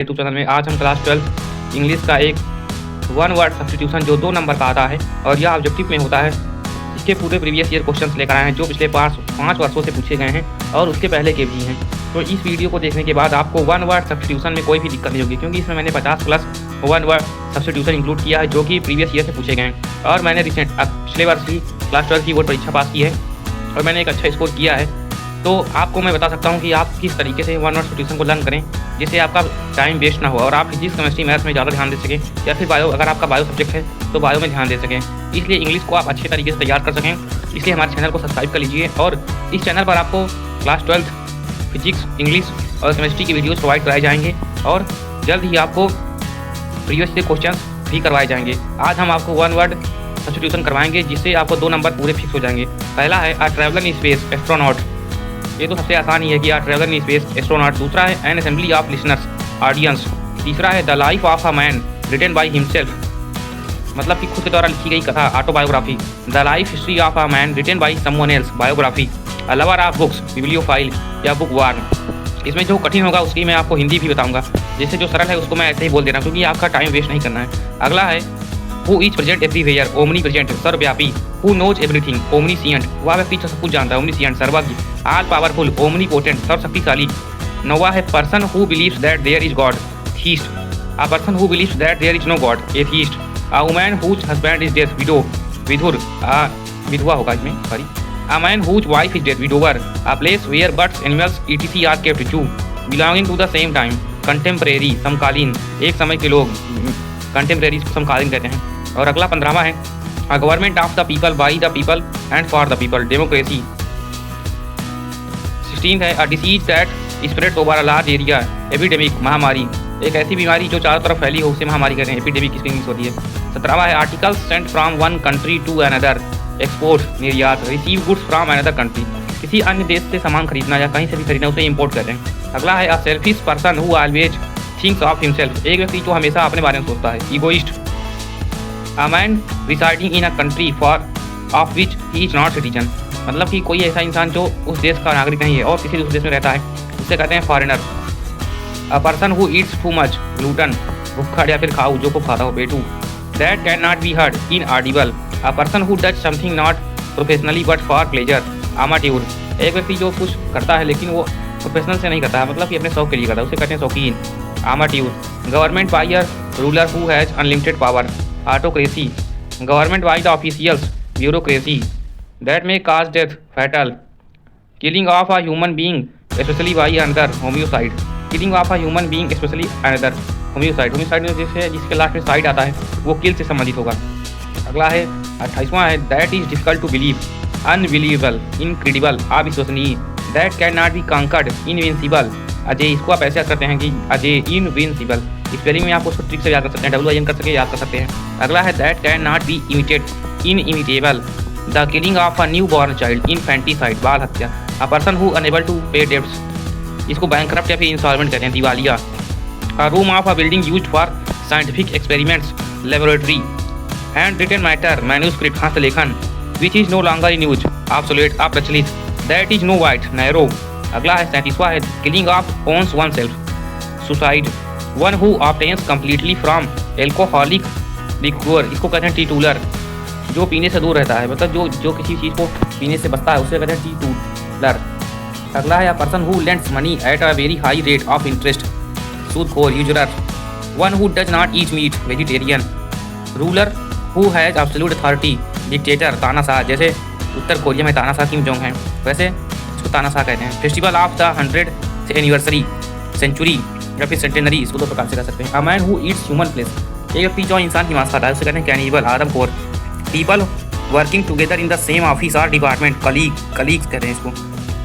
YouTube channel में आज हम क्लास 12 इंग्लिश का एक वन वर्ड सब्स्टिट्यूशन जो 2 नंबर का आता है और यह ऑब्जेक्टिव में होता है, इसके पूरे प्रीवियस ईयर क्वेश्चंस लेकर आए हैं जो पिछले 5 वर्षों से पूछे गए हैं और उसके पहले के भी हैं। तो इस वीडियो को देखने के बाद आपको वन वर्ड सब्स्टिट्यूशन में कोई भी दिक्कत नहीं होगी, क्योंकि इसमें मैंने 50+ वन वर्ड सब्स्टिट्यूशन इंक्लूड किया है जो कि प्रीवियस ईयर से पूछे गए हैं। और मैंने पिछले वर्ष ही क्लास 12 की बोर्ड परीक्षा पास की है और मैंने एक अच्छा स्कोर किया है। तो आपको मैं बता सकता हूँ कि आप किस तरीके से वन वर्ड सब्स्टिट्यूशन को लर्न करें जिससे आपका टाइम वेस्ट ना हो और आप फिजिक्स, केमिस्ट्री, मैथ्स में ज़्यादा ध्यान दे सकें, या फिर बायो, अगर आपका बायो सब्जेक्ट है तो बायो में ध्यान दे सकें। इसलिए इंग्लिश को आप अच्छे तरीके से तैयार कर सकें, इसलिए हमारे चैनल को सब्सक्राइब कर लीजिए। और इस चैनल पर आपको क्लास 12 फिजिक्स, इंग्लिश और केमिस्ट्री की वीडियोज़ प्रोवाइड कराए जाएंगे और जल्द ही आपको प्रीवियस ईयर क्वेश्चन भी करवाए जाएंगे। आज हम आपको वन वर्ड सब्स्टिट्यूशन करवाएंगे जिससे आपको 2 नंबर पूरे फिक्स हो जाएंगे। पहला है a traveller in space astronaut, ये तो सबसे आसान ही है कि a traveller in space astronaut. दूसरा है an assembly of listeners audience. तीसरा है the life of a man written by himself, मतलब कि खुद के द्वारा लिखी गई कथा, autobiography. The life history of a man written by someone else, biography. A lover of books, bibliophile या बुक वार्म। इसमें जो कठिन होगा उसकी मैं आपको हिंदी भी बताऊंगा, जैसे जो सरल है उसको मैं ऐसे ही बोल दे रहा हूँ क्योंकि आपका टाइम वेस्ट नहीं करना है। अगला है who is present everywhere, omnipresent, सर्वव्यापी। हु नोज एवरीथिंग, ओमनीसिएंट, वह व्यक्ति जो सब कुछ जानता है, ओमनीसिएंट, सर्वज्ञ। ऑल पावरफुल, ओमनीपोटेंट, सर्वशक्तिशाली। नौवा है person who believes that there is God, theist. A person who believes that there is no God, atheist. A woman whose husband is death, widow, विधुर, विधवा होगा इसमें, sorry. A man whose wife is death, widower. A place where birds, animals, etc are kept, zoo. Belonging to the same time, contemporary, समकालीन, एक समय के लोग, कंटेम्परेरीज को समकालीन कहते हैं। और अगला 15वां है a government of the people, by the people and for the people, democracy. 16 है a disease that spreads over a large area, epidemic, महामारी, एक ऐसी बीमारी जो चारों तरफ फैली हो उसे महामारी कहते हैं, एपिडेमिक इसकी इंग्लिश होती है। 17वां है articles sent from one country to another, export, निर्यात। Receive goods from another country, किसी अन्य देश से सामान खरीदना या कहीं से भी खरीदना उसे इम्पोर्ट कहते हैं। अगला है a selfish person who always thinks of himself, एक व्यक्ति जो हमेशा अपने बारे में सोचता है, egoist. A man residing in a country for of which he is not citizen, मतलब कि कोई ऐसा इंसान जो उस देश का नागरिक नहीं है और किसी दूसरे देश में रहता है उसे कहते हैं foreigner. A person who eats too much, glutton, भुक्खड़ या फिर खाऊ, जो को खाता हो, पेटू। That can not be heard, inaudible. A person who does something not professionally but for pleasure, amateur, एक व्यक्ति जो कुछ करता है लेकिन वो प्रोफेशनल से नहीं करता है, मतलब कि अपने शौक के लिए करता है, उसे कहते हैं शौकीन, amateur. Government by a ruler who has unlimited power, autocracy. Government by the officials, bureaucracy. That may cause death, fatal. Killing of a human being specially by another, homicide. Killing of a human being specially another, homicide. Homicide में जैसे जिसके last में side आता है वो किल से संबंधित होगा। अगला है 28वां है that is difficult to believe, unbelievable, incredible, अविश्वसनीय। That can not be conquered, invincible, अजय। इसको आप ऐसे याद करते हैं कि अजय, इनविंसिबल। स्पेलिंग में आप उसको ट्रिक से याद कर सकते हैं, WIN कर सके याद कर सकते हैं। अगला है that can not be imitated, inimitable. The killing of a new born child, infanticide, बाल हत्या। A person who unable to pay debts, इसको बैंकरप्ट या फिर इंसॉल्वेंट कहते हैं, दिवालिया। A room of a building used for scientific experiments, laboratory. Hand written matter, manuscript, हस्तलेखन। Which is no longer in use, obsolete, अप्रचलित। That is no wide, narrow. अगला है 37वां है killing of ons one self, suicide. One who obtains completely from alcoholic liquor, इसको कहते हैं टीटूलर, जो पीने से दूर रहता है, मतलब जो किसी चीज़ को पीने से बचता है उसे कहते हैं टीटूलर। अगला है a person who lends money at a very high rate of interest, सूदखोर, usurer. One who does not eat meat, vegetarian. Ruler who has absolute authority, dictator, तानाशाह, जैसे उत्तर कोरिया में तानाशाह किम जोंग हैं, वैसे इसको तानाशाह कहते हैं। Festival of the 100th anniversary, century या फिर सेंटेनरी, इसको 2 प्रकार से कह सकते हैं। A man who eats human flesh, एक व्यक्ति जो इंसान की मांस खाता है उसे कहते हैं कैनिबल, आदमखोर। People working together in the same office और डिपार्टमेंट, कलीग्स कहते हैं इसको,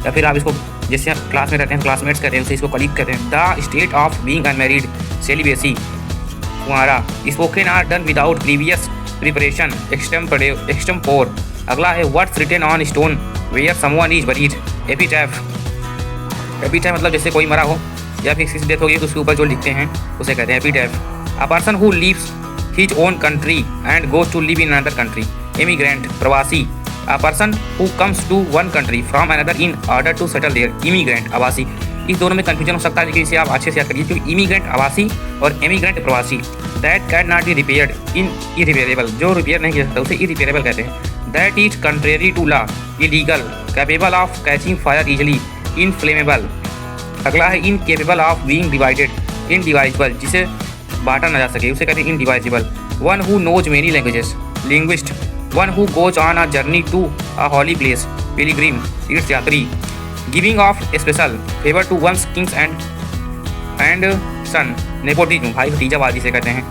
या फिर आप इसको जैसे आप क्लास में रहते हैं क्लासमेट्स कहते हैं उसे इसको कलीग कहते हैं। The state of being unmarried, celibacy, कुंवारा। Spoken are done without previous preparation, extempore. अगला है words written on stone where someone is buried, epitaph. Epitaph मतलब जैसे कोई मरा हो या फिर किसी डेथ होगी तो उसके ऊपर जो लिखते हैं उसे कहते हैं epitaph. A person who leaves his own country and goes to live in another country, immigrant, प्रवासी। A person who comes to one country from another in order to settle there, immigrant, आवासी। इस दोनों में confusion हो सकता है, लेकिन इसे आप अच्छे से याद करिए, क्योंकि इमिग्रेंट आवासी और एमिग्रेंट प्रवासी। That can not be repaired in irreparable, जो रिपेयर नहीं किया सकता उसे इरिपेयरेबल कहते हैं। That is contrary to law, illegal. Capable of catching fire easily, inflammable. अगला है incapable of being divided, indivisible, जिसे बांटा ना जा सके उसे कहते हैं indivisible. One who knows many languages, linguist. One who goes on a journey to a holy place, pilgrim, तीर्थयात्री। Giving of special favour to one's kings and son, nepotism, भाई भतीजावादी से कहते हैं।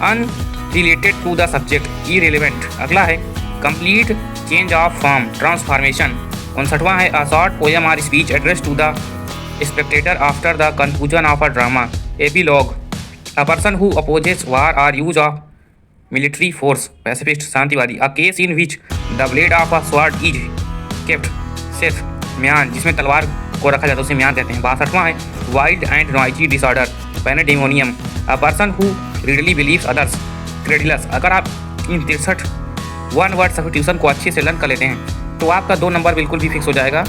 Unrelated to the subject, irrelevant. अगला है complete change of form, transformation. 59वां है a short poem or speech address to the spectator after the conclusion of a drama, epilogue. A person who opposes war or use of military force, pacifist, शांतिवादी। A case in which the blade of a sword is kept safe, म्यान, जिसमें तलवार को रखा जाता है उसे म्यान कहते हैं। 62वां है wild and noisy disorder, pandemonium. A person who readily believes others, credulous. अगर आप इन 63 वन वर्ड सब्स्टिट्यूशन को अच्छे से लर्न कर लेते हैं तो आपका 2 नंबर बिल्कुल भी फिक्स हो जाएगा।